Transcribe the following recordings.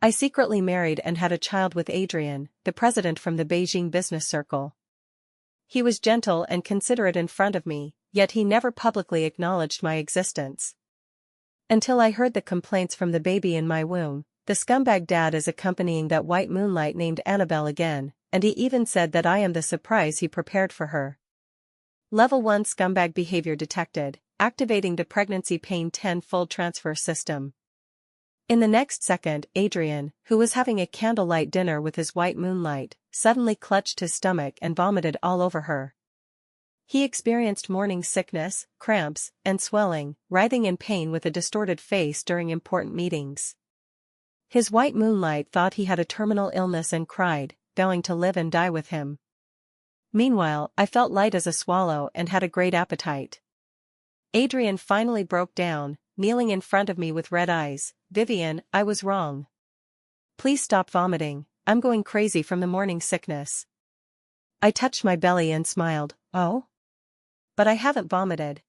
I secretly married and had a child with Adrian, the president from the Beijing business circle. He was gentle and considerate in front of me, yet he never publicly acknowledged my existence. Until I heard the complaints from the baby in my womb. The scumbag dad is accompanying that white moonlight named Annabelle again, and he even said that I am the surprise he prepared for her. Level 1 scumbag behavior detected, activating the pregnancy pain 10 full transfer system. In the next second, Adrian, who was having a candlelight dinner with his white moonlight, suddenly clutched his stomach and vomited all over her. He experienced morning sickness, cramps, and swelling, writhing in pain with a distorted face during important meetings. His white moonlight thought he had a terminal illness and cried, vowing to live and die with him. Meanwhile, I felt light as a swallow and had a great appetite. Adrian finally broke down, kneeling in front of me with red eyes. "Vivian, I was wrong. Please stop vomiting, I'm going crazy from the morning sickness." I touched my belly and smiled. "Oh? But I haven't vomited."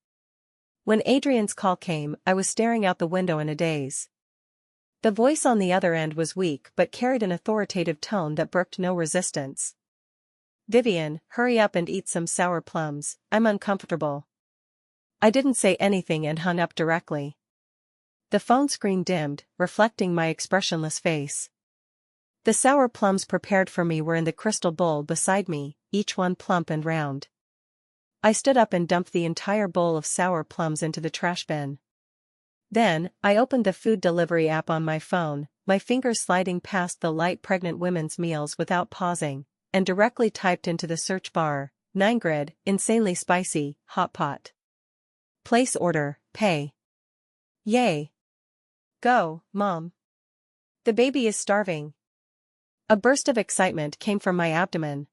When Adrian's call came, I was staring out the window in a daze. The voice on the other end was weak but carried an authoritative tone that brooked no resistance. "Vivian, hurry up and eat some sour plums, I'm uncomfortable." I didn't say anything and hung up directly. The phone screen dimmed, reflecting my expressionless face. The sour plums prepared for me were in the crystal bowl beside me, each one plump and round. I stood up and dumped the entire bowl of sour plums into the trash bin. Then, I opened the food delivery app on my phone, my fingers sliding past the light pregnant women's meals without pausing, and directly typed into the search bar, 9-grid, insanely spicy, hot pot. Place order, pay. Yay. Go, Mom. The baby is starving. A burst of excitement came from my abdomen.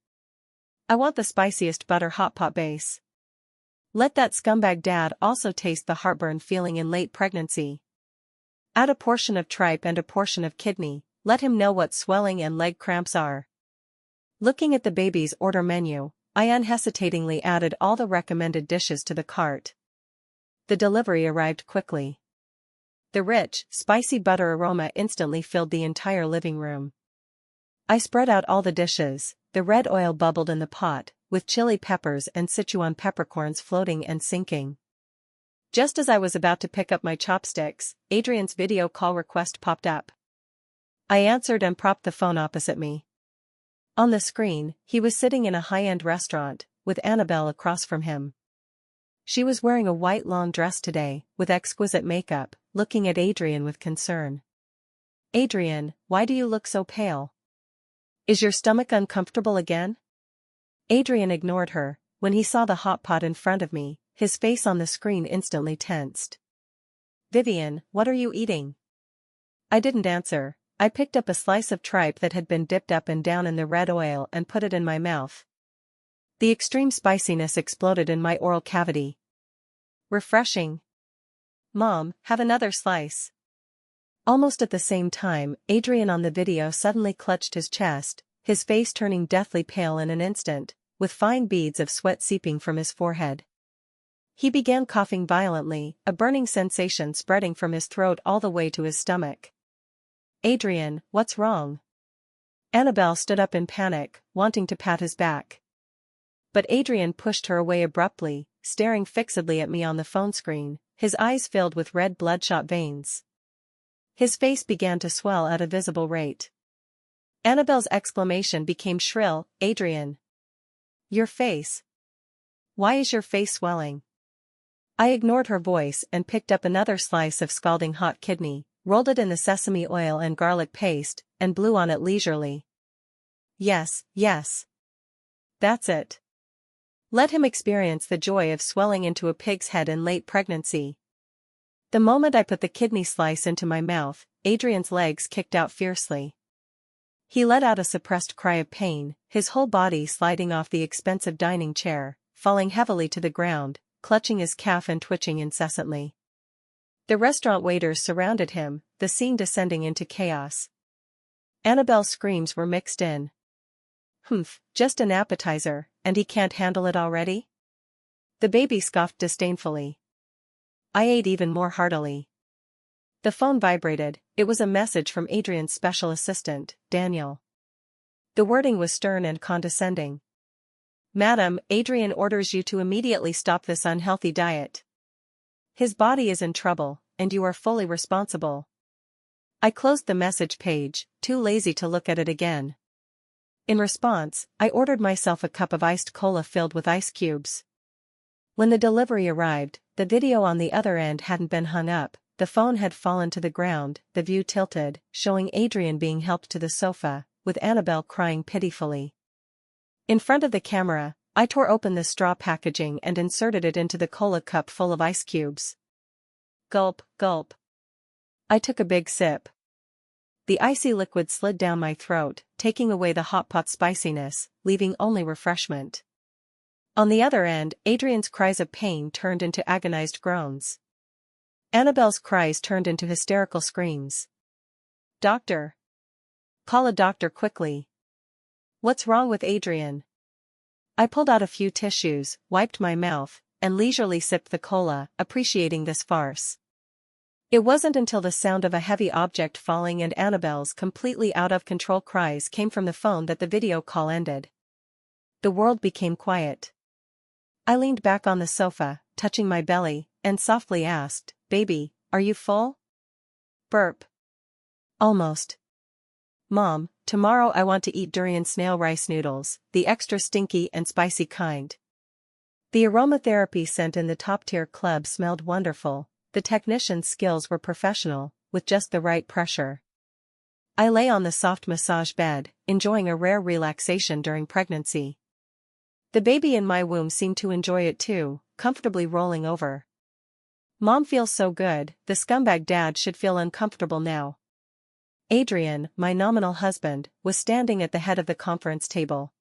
I want the spiciest butter hot pot base. Let that scumbag dad also taste the heartburn feeling in late pregnancy. Add a portion of tripe and a portion of kidney, let him know what swelling and leg cramps are. Looking at the baby's order menu, I unhesitatingly added all the recommended dishes to the cart. The delivery arrived quickly. The rich, spicy butter aroma instantly filled the entire living room. I spread out all the dishes, the red oil bubbled in the pot, with chili peppers and Sichuan peppercorns floating and sinking. Just as I was about to pick up my chopsticks, Adrian's video call request popped up. I answered and propped the phone opposite me. On the screen, he was sitting in a high-end restaurant, with Annabelle across from him. She was wearing a white long dress today, with exquisite makeup, looking at Adrian with concern. "Adrian, why do you look so pale? Is your stomach uncomfortable again?" Adrian ignored her. When he saw the hot pot in front of me, his face on the screen instantly tensed. "Vivian, what are you eating?" I didn't answer. I picked up a slice of tripe that had been dipped up and down in the red oil and put it in my mouth. The extreme spiciness exploded in my oral cavity. "Refreshing. Mom, have another slice." Almost at the same time, Adrian on the video suddenly clutched his chest, his face turning deathly pale in an instant, with fine beads of sweat seeping from his forehead. He began coughing violently, a burning sensation spreading from his throat all the way to his stomach. "Adrian, what's wrong?" Annabelle stood up in panic, wanting to pat his back. But Adrian pushed her away abruptly, staring fixedly at me on the phone screen, his eyes filled with red bloodshot veins. His face began to swell at a visible rate. Annabelle's exclamation became shrill, "Adrian! Your face! Why is your face swelling?" I ignored her voice and picked up another slice of scalding hot kidney, rolled it in the sesame oil and garlic paste, and blew on it leisurely. "Yes, yes. That's it. Let him experience the joy of swelling into a pig's head in late pregnancy." The moment I put the kidney slice into my mouth, Adrian's legs kicked out fiercely. He let out a suppressed cry of pain, his whole body sliding off the expensive dining chair, falling heavily to the ground, clutching his calf and twitching incessantly. The restaurant waiters surrounded him, the scene descending into chaos. Annabelle's screams were mixed in. "Humph, just an appetizer, and he can't handle it already?" The baby scoffed disdainfully. I ate even more heartily. The phone vibrated. It was a message from Adrian's special assistant, Daniel. The wording was stern and condescending. "Madam, Adrian orders you to immediately stop this unhealthy diet. His body is in trouble, and you are fully responsible." I closed the message page, too lazy to look at it again. In response, I ordered myself a cup of iced cola filled with ice cubes. When the delivery arrived, the video on the other end hadn't been hung up, the phone had fallen to the ground, the view tilted, showing Adrian being helped to the sofa, with Annabelle crying pitifully. In front of the camera, I tore open the straw packaging and inserted it into the cola cup full of ice cubes. Gulp, gulp. I took a big sip. The icy liquid slid down my throat, taking away the hot pot spiciness, leaving only refreshment. On the other end, Adrian's cries of pain turned into agonized groans. Annabelle's cries turned into hysterical screams. "Doctor! Call a doctor quickly. What's wrong with Adrian?" I pulled out a few tissues, wiped my mouth, and leisurely sipped the cola, appreciating this farce. It wasn't until the sound of a heavy object falling and Annabelle's completely out-of-control cries came from the phone that the video call ended. The world became quiet. I leaned back on the sofa, touching my belly, and softly asked, "Baby, are you full?" Burp. "Almost. Mom, tomorrow I want to eat durian snail rice noodles, the extra stinky and spicy kind." The aromatherapy scent in the top-tier club smelled wonderful. The technician's skills were professional, with just the right pressure. I lay on the soft massage bed, enjoying a rare relaxation during pregnancy. The baby in my womb seemed to enjoy it too, comfortably rolling over. Mom feels so good, the scumbag dad should feel uncomfortable now. Adrian, my nominal husband, was standing at the head of the conference table.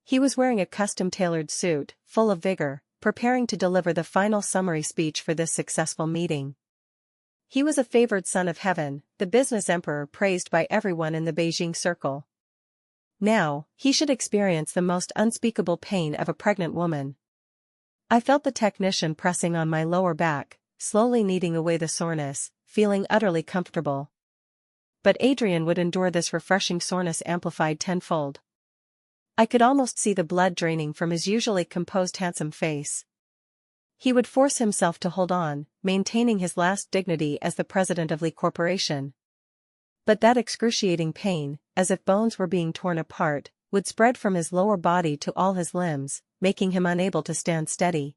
He was wearing a custom-tailored suit, full of vigor, preparing to deliver the final summary speech for this successful meeting. He was a favored son of heaven, the business emperor praised by everyone in the Beijing circle. Now, he should experience the most unspeakable pain of a pregnant woman. I felt the technician pressing on my lower back, slowly kneading away the soreness, feeling utterly comfortable. But Adrian would endure this refreshing soreness amplified tenfold. I could almost see the blood draining from his usually composed handsome face. He would force himself to hold on, maintaining his last dignity as the president of Lee Corporation. But that excruciating pain, as if bones were being torn apart, would spread from his lower body to all his limbs, making him unable to stand steady.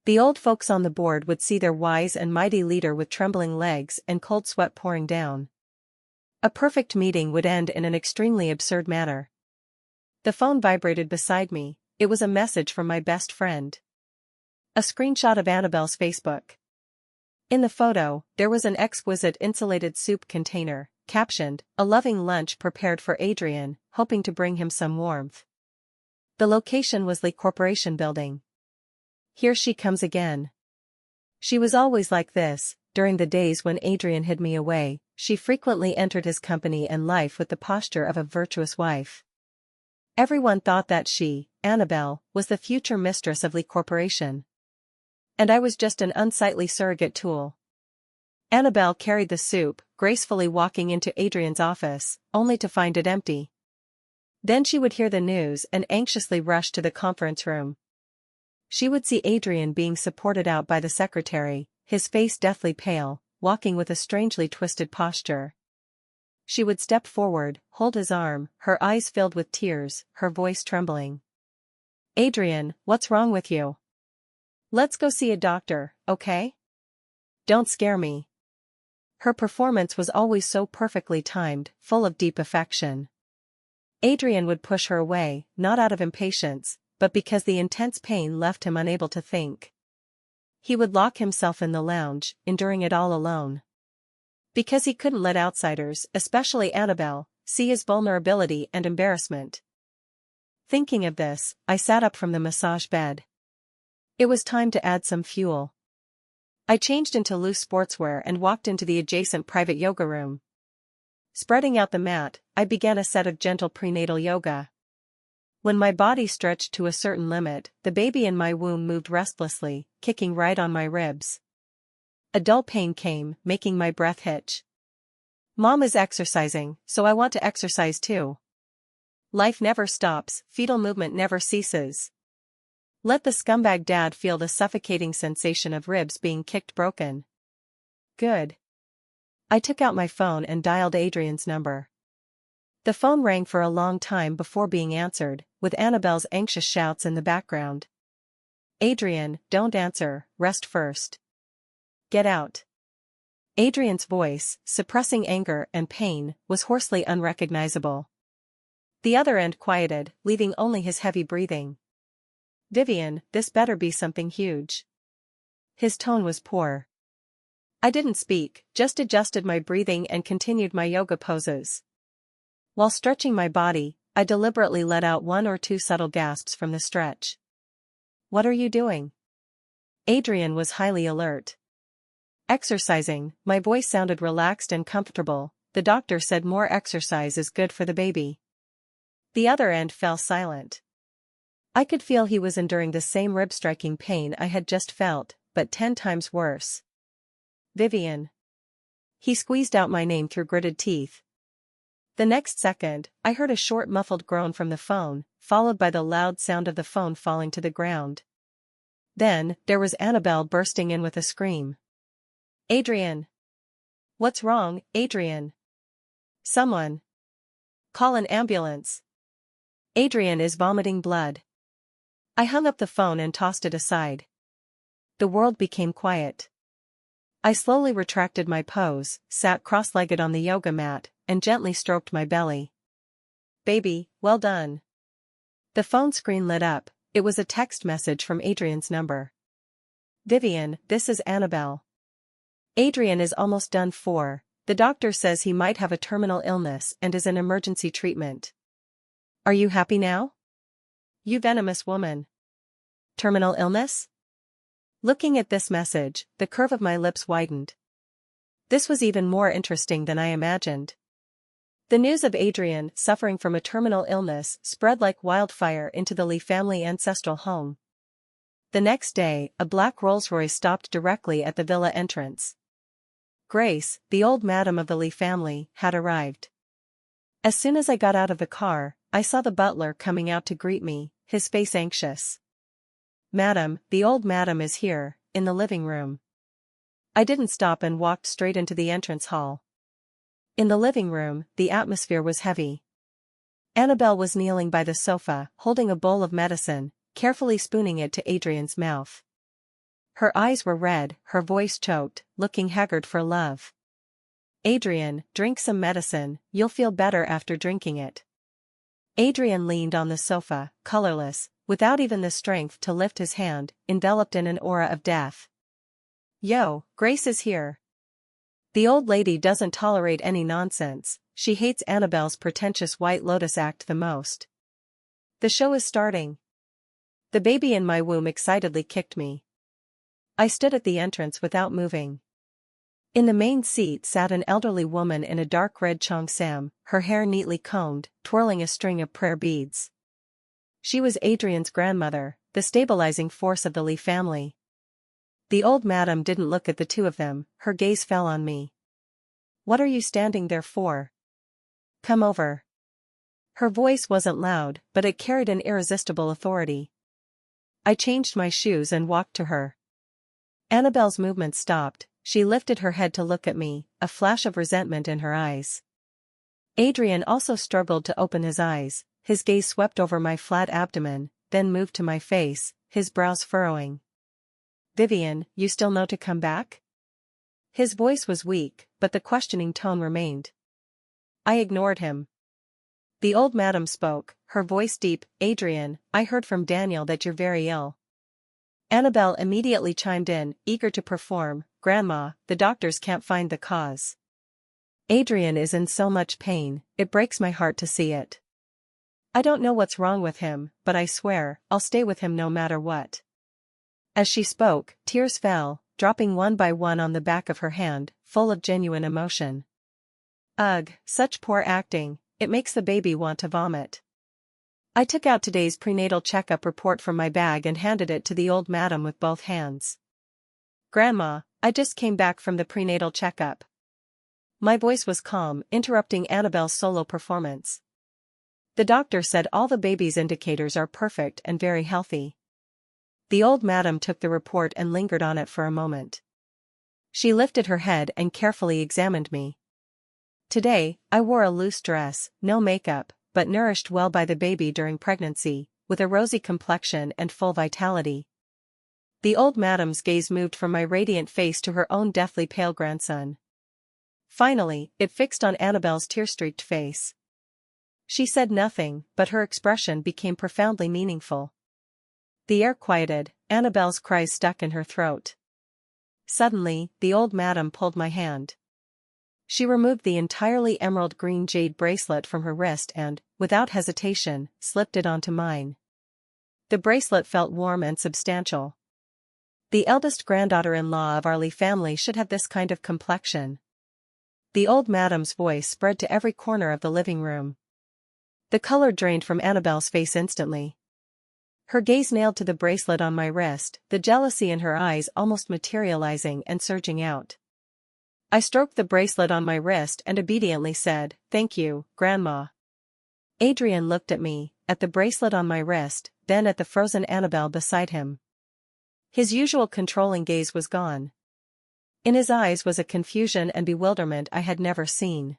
The old folks on the board would see their wise and mighty leader with trembling legs and cold sweat pouring down. A perfect meeting would end in an extremely absurd manner. The phone vibrated beside me. It was a message from my best friend. A screenshot of Annabelle's Facebook. In the photo, there was an exquisite insulated soup container, captioned, "A loving lunch prepared for Adrian, hoping to bring him some warmth." The location was Lee Corporation building. Here she comes again. She was always like this. During the days when Adrian hid me away, she frequently entered his company and life with the posture of a virtuous wife. Everyone thought that she, Annabelle, was the future mistress of Lee Corporation. And I was just an unsightly surrogate tool. Annabelle carried the soup, gracefully walking into Adrian's office, only to find it empty. Then she would hear the news and anxiously rush to the conference room. She would see Adrian being supported out by the secretary, his face deathly pale, walking with a strangely twisted posture. She would step forward, hold his arm, her eyes filled with tears, her voice trembling. "Adrian, what's wrong with you? Let's go see a doctor, okay? Don't scare me." Her performance was always so perfectly timed, full of deep affection. Adrian would push her away, not out of impatience, but because the intense pain left him unable to think. He would lock himself in the lounge, enduring it all alone. Because he couldn't let outsiders, especially Annabelle, see his vulnerability and embarrassment. Thinking of this, I sat up from the massage bed. It was time to add some fuel. I changed into loose sportswear and walked into the adjacent private yoga room. Spreading out the mat, I began a set of gentle prenatal yoga. When my body stretched to a certain limit, the baby in my womb moved restlessly, kicking right on my ribs. A dull pain came, making my breath hitch. Mom is exercising, so I want to exercise too. Life never stops, fetal movement never ceases. Let the scumbag dad feel the suffocating sensation of ribs being kicked broken. Good. I took out my phone and dialed Adrian's number. The phone rang for a long time before being answered, with Annabelle's anxious shouts in the background. Adrian, don't answer, rest first. Get out. Adrian's voice, suppressing anger and pain, was hoarsely unrecognizable. The other end quieted, leaving only his heavy breathing. Vivian, this better be something huge. His tone was poor. I didn't speak, just adjusted my breathing and continued my yoga poses. While stretching my body, I deliberately let out 1 or 2 subtle gasps from the stretch. What are you doing? Adrian was highly alert. Exercising, my voice sounded relaxed and comfortable. The doctor said more exercise is good for the baby. The other end fell silent. I could feel he was enduring the same rib-striking pain I had just felt, but 10 times worse. Vivian. He squeezed out my name through gritted teeth. The next second, I heard a short muffled groan from the phone, followed by the loud sound of the phone falling to the ground. Then, there was Annabelle bursting in with a scream. Adrian! What's wrong, Adrian? Someone! Call an ambulance! Adrian is vomiting blood. I hung up the phone and tossed it aside. The world became quiet. I slowly retracted my pose, sat cross-legged on the yoga mat, and gently stroked my belly. Baby, well done. The phone screen lit up. It was a text message from Adrian's number. Vivian, this is Annabelle. Adrian is almost done for. The doctor says he might have a terminal illness and is in emergency treatment. Are you happy now? You venomous woman. Terminal illness? Looking at this message, the curve of my lips widened. This was even more interesting than I imagined. The news of Adrian suffering from a terminal illness spread like wildfire into the Lee family ancestral home. The next day, a black Rolls-Royce stopped directly at the villa entrance. Grace, the old madam of the Lee family, had arrived. As soon as I got out of the car, I saw the butler coming out to greet me, his face anxious. Madam, the old madam is here, in the living room. I didn't stop and walked straight into the entrance hall. In the living room, the atmosphere was heavy. Annabelle was kneeling by the sofa, holding a bowl of medicine, carefully spooning it to Adrian's mouth. Her eyes were red, her voice choked, looking haggard for love. Adrian, drink some medicine, you'll feel better after drinking it. Adrian leaned on the sofa, colorless, without even the strength to lift his hand, enveloped in an aura of death. Yo, Grace is here. The old lady doesn't tolerate any nonsense, she hates Annabelle's pretentious White Lotus act the most. The show is starting. The baby in my womb excitedly kicked me. I stood at the entrance without moving. In the main seat sat an elderly woman in a dark red cheongsam, her hair neatly combed, twirling a string of prayer beads. She was Adrian's grandmother, the stabilizing force of the Lee family. The old madam didn't look at the two of them, her gaze fell on me. What are you standing there for? Come over. Her voice wasn't loud, but it carried an irresistible authority. I changed my shoes and walked to her. Annabelle's movement stopped, she lifted her head to look at me, a flash of resentment in her eyes. Adrian also struggled to open his eyes, his gaze swept over my flat abdomen, then moved to my face, his brows furrowing. Vivian, you still know to come back? His voice was weak, but the questioning tone remained. I ignored him. The old madam spoke, her voice deep. Adrian, I heard from Daniel that you're very ill. Annabelle immediately chimed in, eager to perform. Grandma, the doctors can't find the cause. Adrian is in so much pain, it breaks my heart to see it. I don't know what's wrong with him, but I swear, I'll stay with him no matter what. As she spoke, tears fell, dropping one by one on the back of her hand, full of genuine emotion. Ugh, such poor acting, it makes the baby want to vomit. I took out today's prenatal checkup report from my bag and handed it to the old madam with both hands. Grandma, I just came back from the prenatal checkup. My voice was calm, interrupting Annabelle's solo performance. The doctor said all the baby's indicators are perfect and very healthy. The old madam took the report and lingered on it for a moment. She lifted her head and carefully examined me. Today, I wore a loose dress, no makeup, but nourished well by the baby during pregnancy, with a rosy complexion and full vitality. The old madam's gaze moved from my radiant face to her own deathly pale grandson. Finally, it fixed on Annabelle's tear-streaked face. She said nothing, but her expression became profoundly meaningful. The air quieted, Annabelle's cries stuck in her throat. Suddenly, the old madam pulled my hand. She removed the entirely emerald green jade bracelet from her wrist and, without hesitation, slipped it onto mine. The bracelet felt warm and substantial. The eldest granddaughter-in-law of our Lee family should have this kind of complexion. The old madam's voice spread to every corner of the living room. The color drained from Annabelle's face instantly. Her gaze nailed to the bracelet on my wrist, the jealousy in her eyes almost materializing and surging out. I stroked the bracelet on my wrist and obediently said, "Thank you, Grandma." Adrian looked at me, at the bracelet on my wrist, then at the frozen Annabelle beside him. His usual controlling gaze was gone. In his eyes was a confusion and bewilderment I had never seen.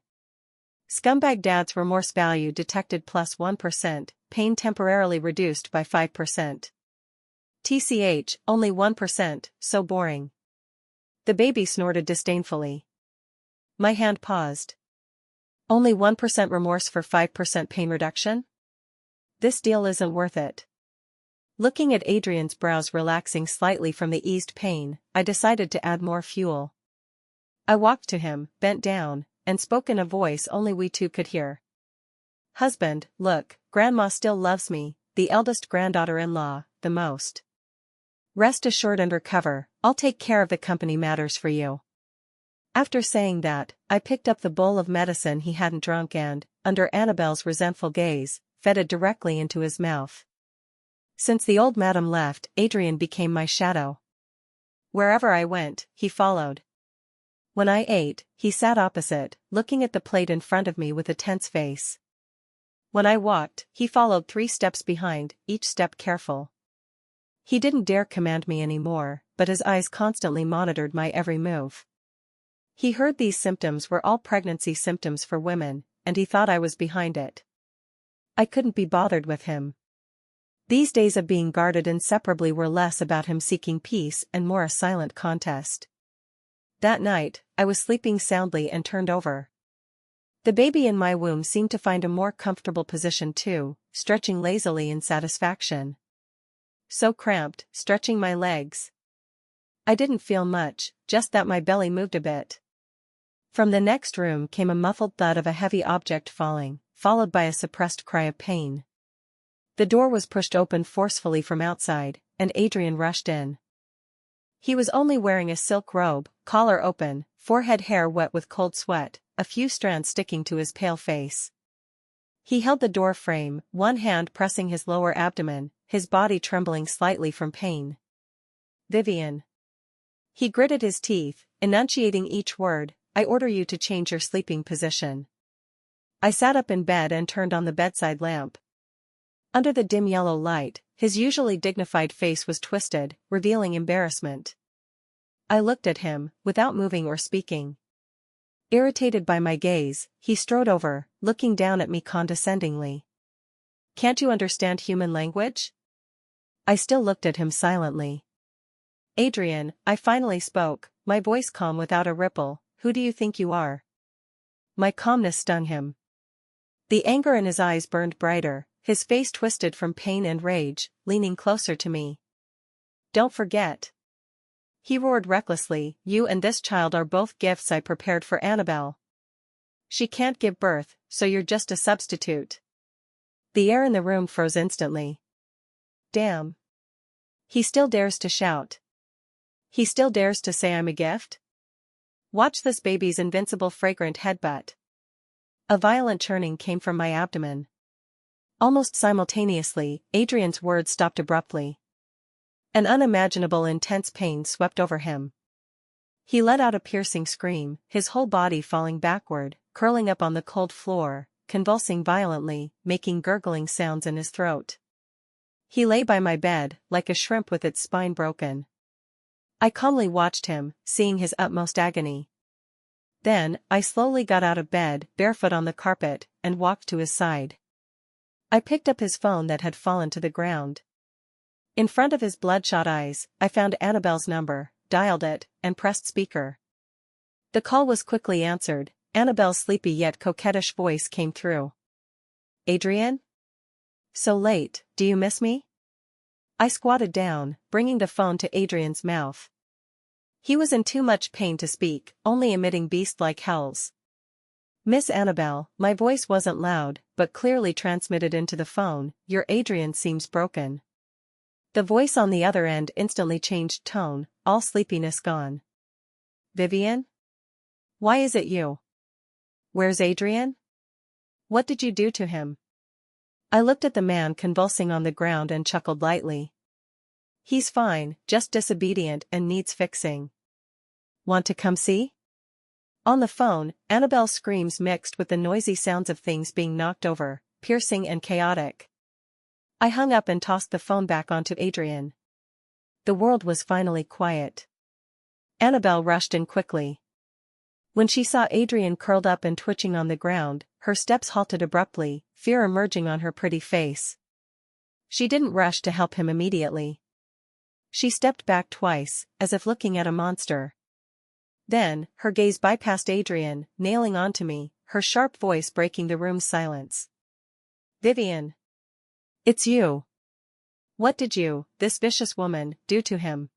Scumbag dad's remorse value detected plus 1%, pain temporarily reduced by 5%. TCH, only 1%, so boring. The baby snorted disdainfully. My hand paused. Only 1% remorse for 5% pain reduction? This deal isn't worth it. Looking at Adrian's brows relaxing slightly from the eased pain, I decided to add more fuel. I walked to him, bent down, and spoke in a voice only we two could hear. "Husband, look, Grandma still loves me, the eldest granddaughter-in-law, the most. Rest assured and recover, I'll take care of the company matters for you." After saying that, I picked up the bowl of medicine he hadn't drunk and, under Annabelle's resentful gaze, fed it directly into his mouth. Since the old madam left, Adrian became my shadow. Wherever I went, he followed. When I ate, he sat opposite, looking at the plate in front of me with a tense face. When I walked, he followed 3 steps behind, each step careful. He didn't dare command me anymore, but his eyes constantly monitored my every move. He heard these symptoms were all pregnancy symptoms for women, and he thought I was behind it. I couldn't be bothered with him. These days of being guarded inseparably were less about him seeking peace and more a silent contest. That night, I was sleeping soundly and turned over. The baby in my womb seemed to find a more comfortable position too, stretching lazily in satisfaction. So cramped, stretching my legs. I didn't feel much, just that my belly moved a bit. From the next room came a muffled thud of a heavy object falling, followed by a suppressed cry of pain. The door was pushed open forcefully from outside, and Adrian rushed in. He was only wearing a silk robe, collar open, forehead hair wet with cold sweat, a few strands sticking to his pale face. He held the door frame, one hand pressing his lower abdomen, his body trembling slightly from pain. "Vivian." He gritted his teeth, enunciating each word, "I order you to change your sleeping position." I sat up in bed and turned on the bedside lamp. Under the dim yellow light, his usually dignified face was twisted, revealing embarrassment. I looked at him, without moving or speaking. Irritated by my gaze, he strode over, looking down at me condescendingly. "Can't you understand human language?" I still looked at him silently. "Adrian," I finally spoke, my voice calm without a ripple, "who do you think you are?" My calmness stung him. The anger in his eyes burned brighter, his face twisted from pain and rage, leaning closer to me. "Don't forget," he roared recklessly, "you and this child are both gifts I prepared for Annabelle. She can't give birth, so you're just a substitute." The air in the room froze instantly. Damn. He still dares to shout. He still dares to say I'm a gift? Watch this baby's invincible fragrant headbutt. A violent churning came from my abdomen. Almost simultaneously, Adrian's words stopped abruptly. An unimaginable intense pain swept over him. He let out a piercing scream, his whole body falling backward, curling up on the cold floor, convulsing violently, making gurgling sounds in his throat. He lay by my bed, like a shrimp with its spine broken. I calmly watched him, seeing his utmost agony. Then, I slowly got out of bed, barefoot on the carpet, and walked to his side. I picked up his phone that had fallen to the ground. In front of his bloodshot eyes, I found Annabelle's number, dialed it, and pressed speaker. The call was quickly answered. Annabelle's sleepy yet coquettish voice came through. "Adrian? So late, do you miss me?" I squatted down, bringing the phone to Adrian's mouth. He was in too much pain to speak, only emitting beast-like howls. "Miss Annabelle," my voice wasn't loud, but clearly transmitted into the phone, "your Adrian seems broken." The voice on the other end instantly changed tone, all sleepiness gone. "Vivian? Why is it you? Where's Adrian? What did you do to him?" I looked at the man convulsing on the ground and chuckled lightly. "He's fine, just disobedient and needs fixing. Want to come see?" On the phone, Annabelle's screams mixed with the noisy sounds of things being knocked over, piercing and chaotic. I hung up and tossed the phone back onto Adrian. The world was finally quiet. Annabelle rushed in quickly. When she saw Adrian curled up and twitching on the ground, her steps halted abruptly, fear emerging on her pretty face. She didn't rush to help him immediately. She stepped back twice, as if looking at a monster. Then, her gaze bypassed Adrian, nailing onto me, her sharp voice breaking the room's silence. "Vivian! It's you! What did you, this vicious woman, do to him?"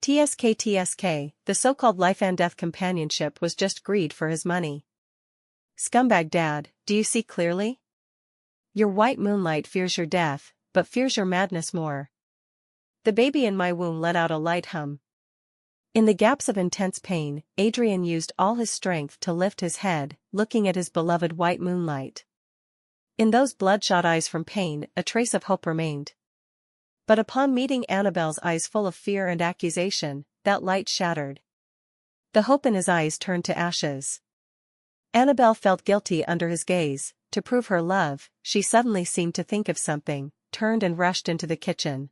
TSK, the so-called life and death companionship was just greed for his money. "Scumbag Dad, do you see clearly? Your white moonlight fears your death, but fears your madness more." The baby in my womb let out a light hum. In the gaps of intense pain, Adrian used all his strength to lift his head, looking at his beloved white moonlight. In those bloodshot eyes from pain, a trace of hope remained. But upon meeting Annabelle's eyes full of fear and accusation, that light shattered. The hope in his eyes turned to ashes. Annabelle felt guilty under his gaze. To prove her love, she suddenly seemed to think of something, turned and rushed into the kitchen.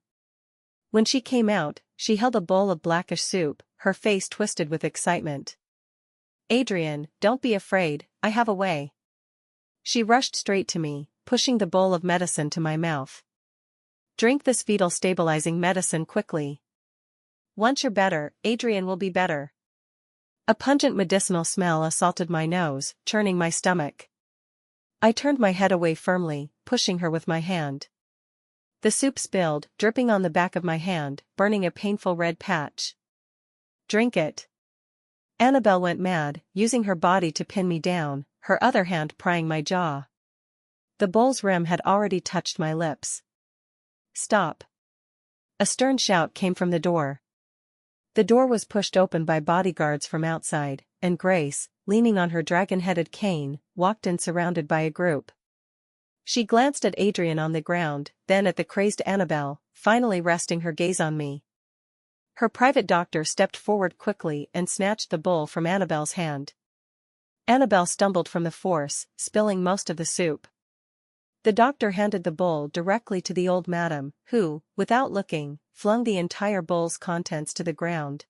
When she came out, she held a bowl of blackish soup, her face twisted with excitement. "Adrian, don't be afraid, I have a way." She rushed straight to me, pushing the bowl of medicine to my mouth. "Drink this fetal stabilizing medicine quickly. Once you're better, Adrian will be better." A pungent medicinal smell assaulted my nose, churning my stomach. I turned my head away firmly, pushing her with my hand. The soup spilled, dripping on the back of my hand, burning a painful red patch. "Drink it." Annabelle went mad, using her body to pin me down, her other hand prying my jaw. The bowl's rim had already touched my lips. "Stop." A stern shout came from the door. The door was pushed open by bodyguards from outside, and Grace, leaning on her dragon-headed cane, walked in surrounded by a group. She glanced at Adrian on the ground, then at the crazed Annabelle, finally resting her gaze on me. Her private doctor stepped forward quickly and snatched the bowl from Annabelle's hand. Annabelle stumbled from the force, spilling most of the soup. The doctor handed the bowl directly to the old madam, who, without looking, flung the entire bowl's contents to the ground.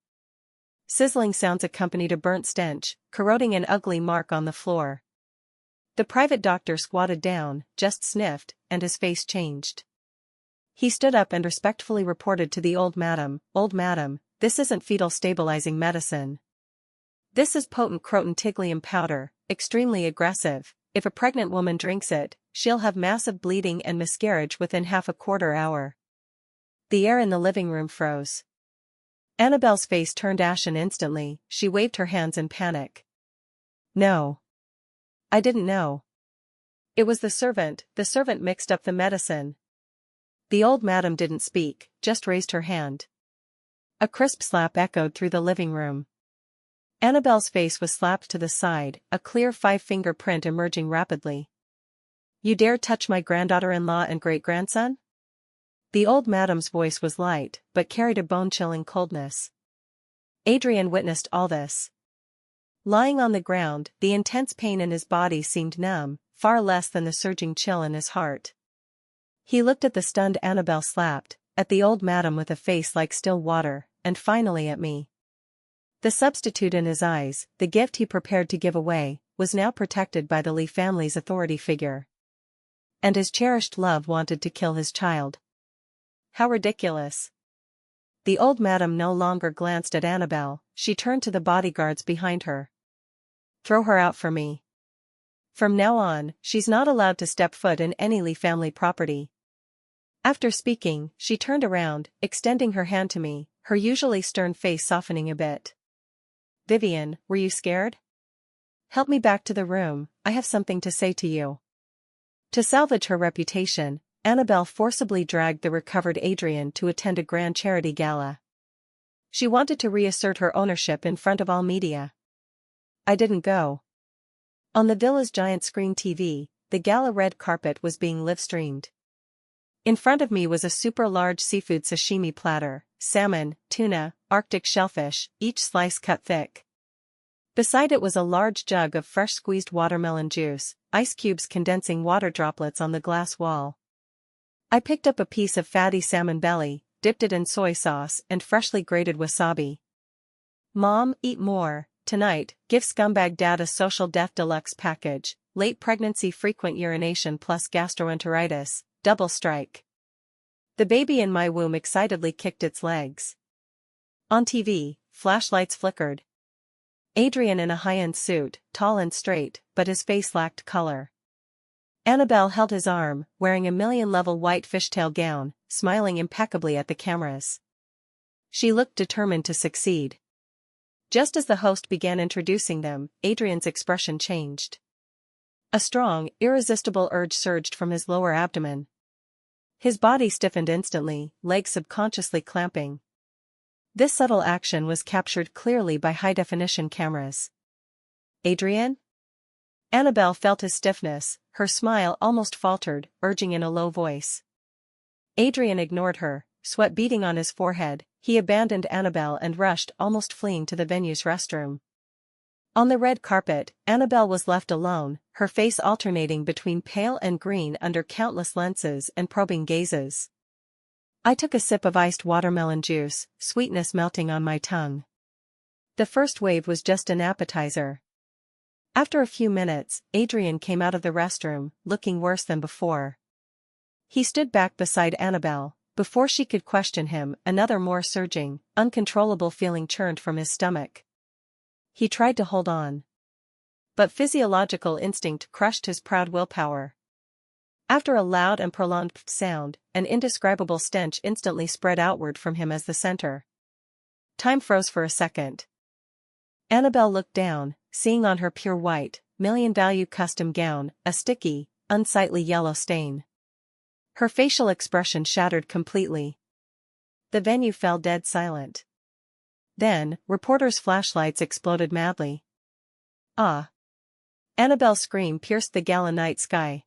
Sizzling sounds accompanied a burnt stench, corroding an ugly mark on the floor. The private doctor squatted down, just sniffed, and his face changed. He stood up and respectfully reported to the old madam, "Old madam, this isn't fetal stabilizing medicine. This is potent croton-tiglium powder, extremely aggressive. If a pregnant woman drinks it, she'll have massive bleeding and miscarriage within half a quarter hour." The air in the living room froze. Annabelle's face turned ashen instantly, she waved her hands in panic. "No. I didn't know. It was the servant mixed up the medicine." The old madam didn't speak, just raised her hand. A crisp slap echoed through the living room. Annabelle's face was slapped to the side, a clear 5-finger print emerging rapidly. "You dare touch my granddaughter-in-law and great-grandson?" The old madam's voice was light, but carried a bone-chilling coldness. Adrian witnessed all this. Lying on the ground, the intense pain in his body seemed numb, far less than the surging chill in his heart. He looked at the stunned Annabelle slapped, at the old madam with a face like still water, and finally at me. The substitute in his eyes, the gift he prepared to give away, was now protected by the Lee family's authority figure. And his cherished love wanted to kill his child. How ridiculous. The old madam no longer glanced at Annabelle, she turned to the bodyguards behind her. Throw her out for me. From now on, she's not allowed to step foot in any Lee family property. After speaking, she turned around, extending her hand to me, her usually stern face softening a bit. Vivian, were you scared? Help me back to the room, I have something to say to you. To salvage her reputation, Annabelle forcibly dragged the recovered Adrian to attend a grand charity gala. She wanted to reassert her ownership in front of all media. I didn't go. On the villa's giant screen TV, the gala red carpet was being live-streamed. In front of me was a super-large seafood sashimi platter, salmon, tuna, Arctic shellfish, each slice cut thick. Beside it was a large jug of fresh squeezed watermelon juice, ice cubes condensing water droplets on the glass wall. I picked up a piece of fatty salmon belly, dipped it in soy sauce and freshly grated wasabi. Mom, eat more. Tonight, give scumbag dad a social death deluxe package, late pregnancy frequent urination plus gastroenteritis, double strike. The baby in my womb excitedly kicked its legs. On TV, flashlights flickered. Adrian in a high-end suit, tall and straight, but his face lacked color. Annabelle held his arm, wearing a million-level white fishtail gown, smiling impeccably at the cameras. She looked determined to succeed. Just as the host began introducing them, Adrian's expression changed. A strong, irresistible urge surged from his lower abdomen. His body stiffened instantly, legs subconsciously clamping. This subtle action was captured clearly by high-definition cameras. Adrian? Annabelle felt his stiffness, her smile almost faltered, urging in a low voice. Adrian ignored her, sweat beading on his forehead. He abandoned Annabelle and rushed, almost fleeing to the venue's restroom. On the red carpet, Annabelle was left alone, her face alternating between pale and green under countless lenses and probing gazes. I took a sip of iced watermelon juice, sweetness melting on my tongue. The first wave was just an appetizer. After a few minutes, Adrian came out of the restroom, looking worse than before. He stood back beside Annabelle. Before she could question him, another more surging, uncontrollable feeling churned from his stomach. He tried to hold on. But physiological instinct crushed his proud willpower. After a loud and prolonged sound, an indescribable stench instantly spread outward from him as the center. Time froze for a second. Annabelle looked down, seeing on her pure white, million-value custom gown, a sticky, unsightly yellow stain. Her facial expression shattered completely. The venue fell dead silent. Then, reporters' flashlights exploded madly. Ah! Annabelle's scream pierced the gala night sky.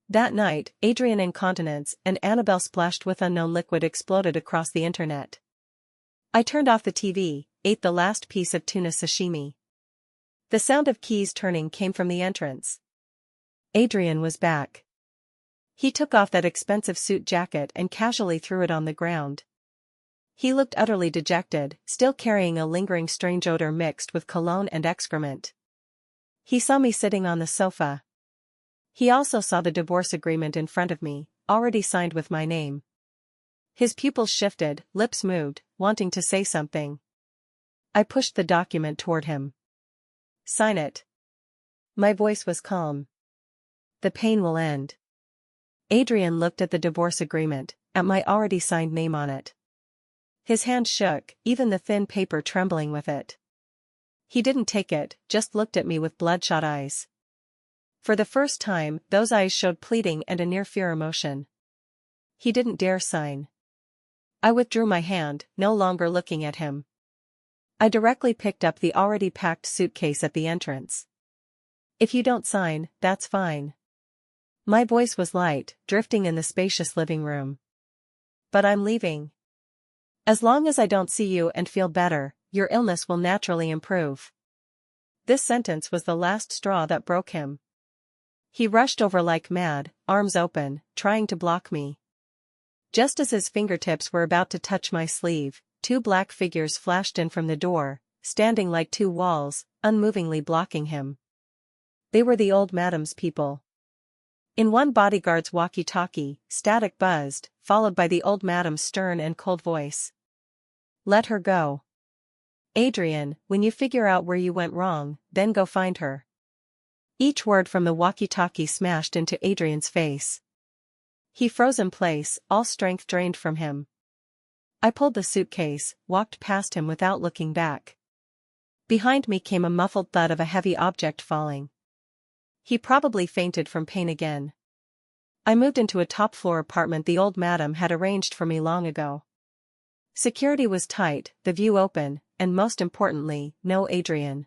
That night, Adrian incontinence and Annabelle splashed with unknown liquid exploded across the internet. I turned off the TV, ate the last piece of tuna sashimi. The sound of keys turning came from the entrance. Adrian was back. He took off that expensive suit jacket and casually threw it on the ground. He looked utterly dejected, still carrying a lingering strange odor mixed with cologne and excrement. He saw me sitting on the sofa. He also saw the divorce agreement in front of me, already signed with my name. His pupils shifted, lips moved, wanting to say something. I pushed the document toward him. Sign it. My voice was calm. The pain will end. Adrian looked at the divorce agreement, at my already signed name on it. His hand shook, even the thin paper trembling with it. He didn't take it, just looked at me with bloodshot eyes. For the first time, those eyes showed pleading and a near-fear emotion. He didn't dare sign. I withdrew my hand, no longer looking at him. I directly picked up the already packed suitcase at the entrance. If you don't sign, that's fine. My voice was light, drifting in the spacious living room. But I'm leaving. As long as I don't see you and feel better, your illness will naturally improve. This sentence was the last straw that broke him. He rushed over like mad, arms open, trying to block me. Just as his fingertips were about to touch my sleeve, two black figures flashed in from the door, standing like two walls, unmovingly blocking him. They were the old madam's people. In one bodyguard's walkie-talkie, static buzzed, followed by the old madam's stern and cold voice. Let her go. Adrian, when you figure out where you went wrong, then go find her. Each word from the walkie-talkie smashed into Adrian's face. He froze in place, all strength drained from him. I pulled the suitcase, walked past him without looking back. Behind me came a muffled thud of a heavy object falling. He probably fainted from pain again. I moved into a top-floor apartment the old madam had arranged for me long ago. Security was tight, the view open, and most importantly, no Adrian.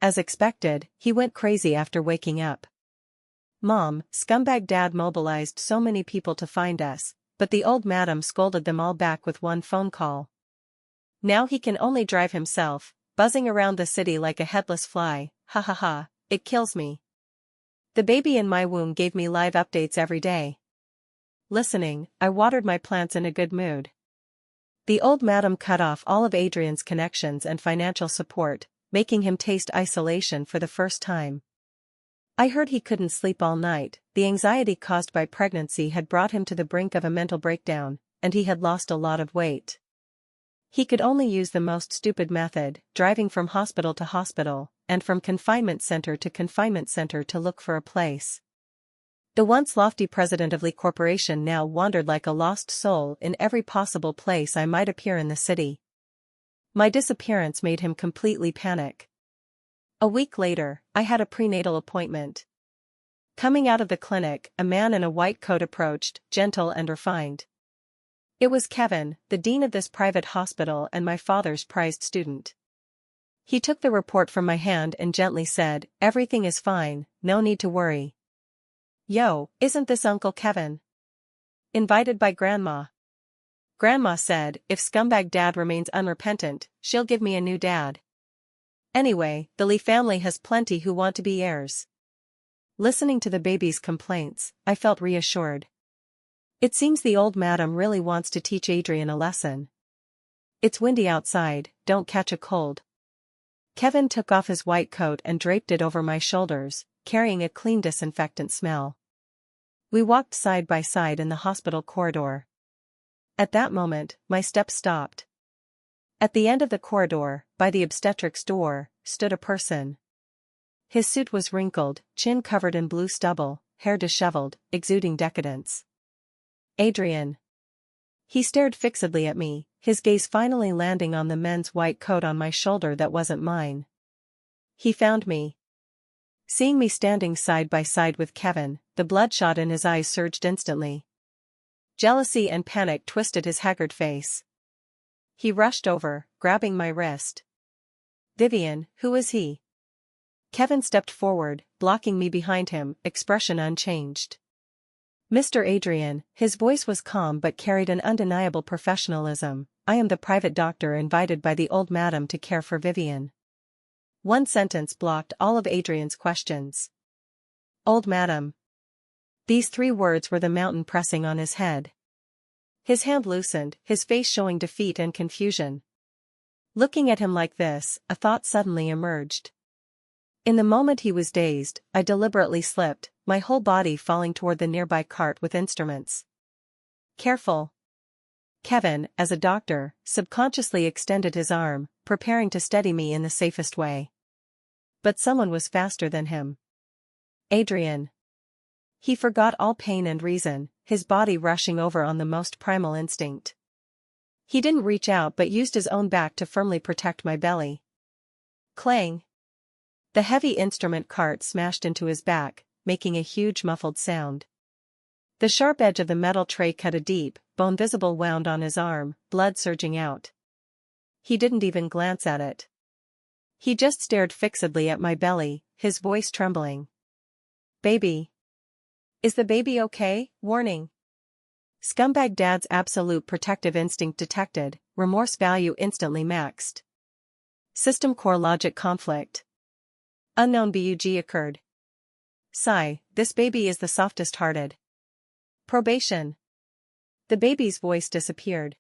As expected, he went crazy after waking up. Mom, scumbag dad mobilized so many people to find us, but the old madam scolded them all back with one phone call. Now he can only drive himself, buzzing around the city like a headless fly, ha ha ha, it kills me. The baby in my womb gave me live updates every day. Listening, I watered my plants in a good mood. The old madam cut off all of Adrian's connections and financial support, making him taste isolation for the first time. I heard he couldn't sleep all night, the anxiety caused by pregnancy had brought him to the brink of a mental breakdown, and he had lost a lot of weight. He could only use the most stupid method, driving from hospital to hospital, and from confinement center to look for a place. The once lofty president of Lee Corporation now wandered like a lost soul in every possible place I might appear in the city. My disappearance made him completely panic. A week later, I had a prenatal appointment. Coming out of the clinic, a man in a white coat approached, gentle and refined. It was Kevin, the dean of this private hospital and my father's prized student. He took the report from my hand and gently said, "Everything is fine, no need to worry." "Yo, isn't this Uncle Kevin? Invited by Grandma." Grandma said, "If scumbag dad remains unrepentant, she'll give me a new dad. Anyway, the Lee family has plenty who want to be heirs." Listening to the baby's complaints, I felt reassured. It seems the old madam really wants to teach Adrian a lesson. "It's windy outside, don't catch a cold." Kevin took off his white coat and draped it over my shoulders, carrying a clean disinfectant smell. We walked side by side in the hospital corridor. At that moment, my steps stopped. At the end of the corridor, by the obstetrics door, stood a person. His suit was wrinkled, chin covered in blue stubble, hair disheveled, exuding decadence. "Adrian." He stared fixedly at me, his gaze finally landing on the men's white coat on my shoulder that wasn't mine. He found me. Seeing me standing side by side with Kevin, the bloodshot in his eyes surged instantly. Jealousy and panic twisted his haggard face. He rushed over, grabbing my wrist. "Vivian, who is he?" Kevin stepped forward, blocking me behind him, expression unchanged. "Mr. Adrian," his voice was calm but carried an undeniable professionalism, "I am the private doctor invited by the old madam to care for Vivian." One sentence blocked all of Adrian's questions. Old madam. These 3 words were the mountain pressing on his head. His hand loosened, his face showing defeat and confusion. Looking at him like this, a thought suddenly emerged. In the moment he was dazed, I deliberately slipped, my whole body falling toward the nearby cart with instruments. "Careful." Kevin, as a doctor, subconsciously extended his arm, preparing to steady me in the safest way. But someone was faster than him. "Adrian." He forgot all pain and reason, his body rushing over on the most primal instinct. He didn't reach out but used his own back to firmly protect my belly. Clang! The heavy instrument cart smashed into his back, making a huge muffled sound. The sharp edge of the metal tray cut a deep, bone-visible wound on his arm, blood surging out. He didn't even glance at it. He just stared fixedly at my belly, his voice trembling. "Baby. Is the baby okay?" Warning. Scumbag dad's absolute protective instinct detected, remorse value instantly maxed. System core logic conflict. Unknown bug occurred. Sigh, this baby is the softest hearted. Probation. The baby's voice disappeared.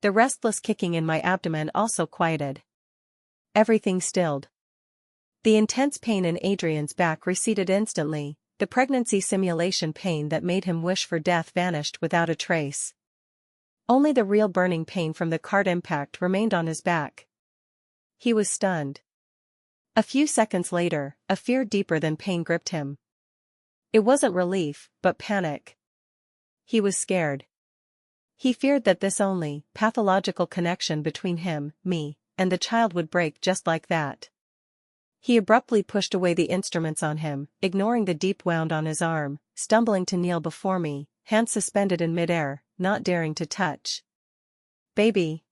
The restless kicking in my abdomen also quieted. Everything stilled. The intense pain in Adrian's back receded instantly, the pregnancy simulation pain that made him wish for death vanished without a trace. Only the real burning pain from the cart impact remained on his back. He was stunned. A few seconds later, a fear deeper than pain gripped him. It wasn't relief, but panic. He was scared. He feared that this only pathological connection between him, me, and the child would break just like that. He abruptly pushed away the instruments on him, ignoring the deep wound on his arm, stumbling to kneel before me, hands suspended in midair, not daring to touch. Baby.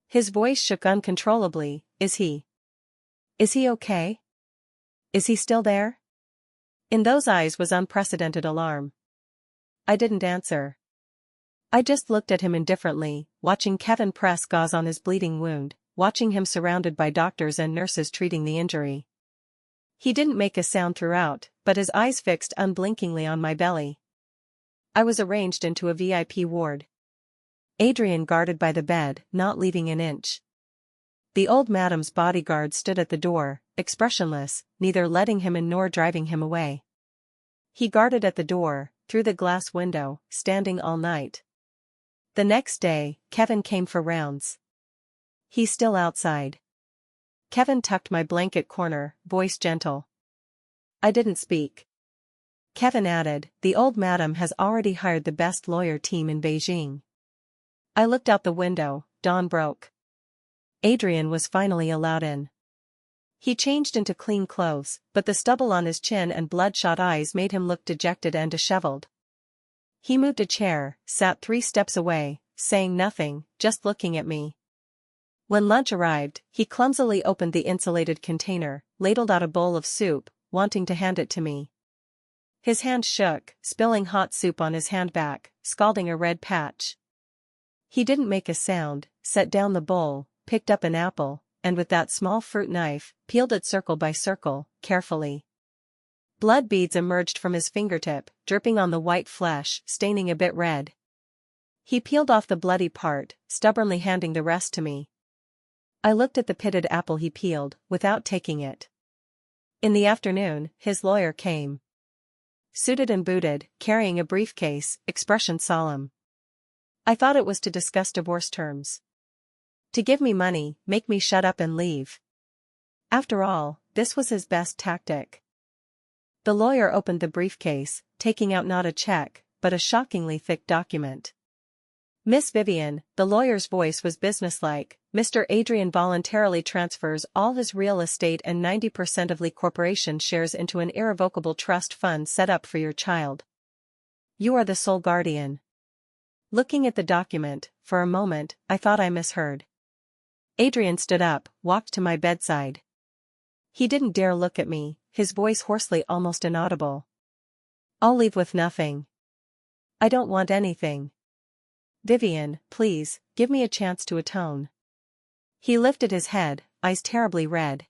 His voice shook uncontrollably. Is he okay? Is he still there? In those eyes was unprecedented alarm. I didn't answer. I just looked at him indifferently, watching Kevin press gauze on his bleeding wound, watching him surrounded by doctors and nurses treating the injury. He didn't make a sound throughout, but his eyes fixed unblinkingly on my belly. I was arranged into a VIP ward. Adrian guarded by the bed, not leaving an inch. The old madam's bodyguard stood at the door, expressionless, neither letting him in nor driving him away. He guarded at the door, through the glass window, standing all night. The next day, Kevin came for rounds. He's still outside. Kevin tucked my blanket corner, voice gentle. I didn't speak. Kevin added, the old madam has already hired the best lawyer team in Beijing. I looked out the window, dawn broke. Adrian was finally allowed in. He changed into clean clothes, but the stubble on his chin and bloodshot eyes made him look dejected and disheveled. He moved a chair, sat 3 steps away, saying nothing, just looking at me. When lunch arrived, he clumsily opened the insulated container, ladled out a bowl of soup, wanting to hand it to me. His hand shook, spilling hot soup on his handbag, scalding a red patch. He didn't make a sound, set down the bowl, picked up an apple, and with that small fruit knife, peeled it circle by circle, carefully. Blood beads emerged from his fingertip, dripping on the white flesh, staining a bit red. He peeled off the bloody part, stubbornly handing the rest to me. I looked at the pitted apple he peeled, without taking it. In the afternoon, his lawyer came. Suited and booted, carrying a briefcase, expression solemn. I thought it was to discuss divorce terms. To give me money, make me shut up and leave. After all, this was his best tactic. The lawyer opened the briefcase, taking out not a check, but a shockingly thick document. Miss Vivian, the lawyer's voice was businesslike, Mr. Adrian voluntarily transfers all his real estate and 90% of Lee Corporation shares into an irrevocable trust fund set up for your child. You are the sole guardian. Looking at the document, for a moment, I thought I misheard. Adrian stood up, walked to my bedside. He didn't dare look at me, his voice hoarsely almost inaudible. I'll leave with nothing. I don't want anything. Vivian, please, give me a chance to atone. He lifted his head, eyes terribly red.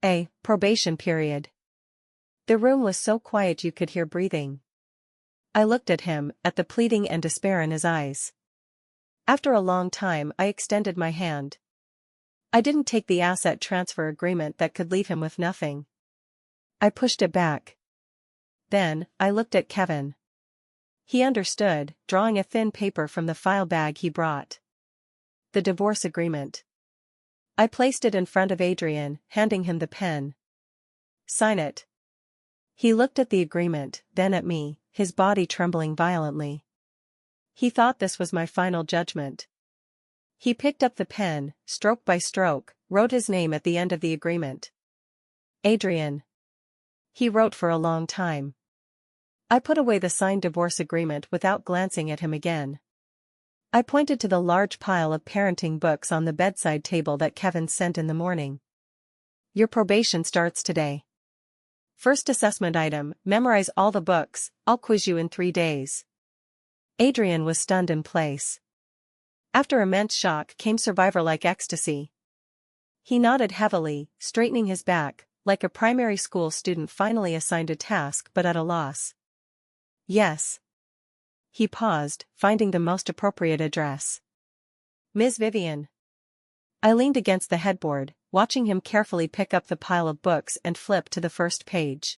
A probation period. The room was so quiet you could hear breathing. I looked at him, at the pleading and despair in his eyes. After a long time I extended my hand. I didn't take the asset transfer agreement that could leave him with nothing. I pushed it back. Then, I looked at Kevin. He understood, drawing a thin paper from the file bag he brought. The divorce agreement. I placed it in front of Adrian, handing him the pen. Sign it. He looked at the agreement, then at me, his body trembling violently. He thought this was my final judgment. He picked up the pen, stroke by stroke, wrote his name at the end of the agreement. Adrian. He wrote for a long time. I put away the signed divorce agreement without glancing at him again. I pointed to the large pile of parenting books on the bedside table that Kevin sent in the morning. Your probation starts today. First assessment item, memorize all the books, I'll quiz you in 3 days. Adrian was stunned in place. After immense shock came survivor-like ecstasy. He nodded heavily, straightening his back, like a primary school student finally assigned a task but at a loss. Yes. He paused, finding the most appropriate address. Ms. Vivian. I leaned against the headboard, watching him carefully pick up the pile of books and flip to the first page.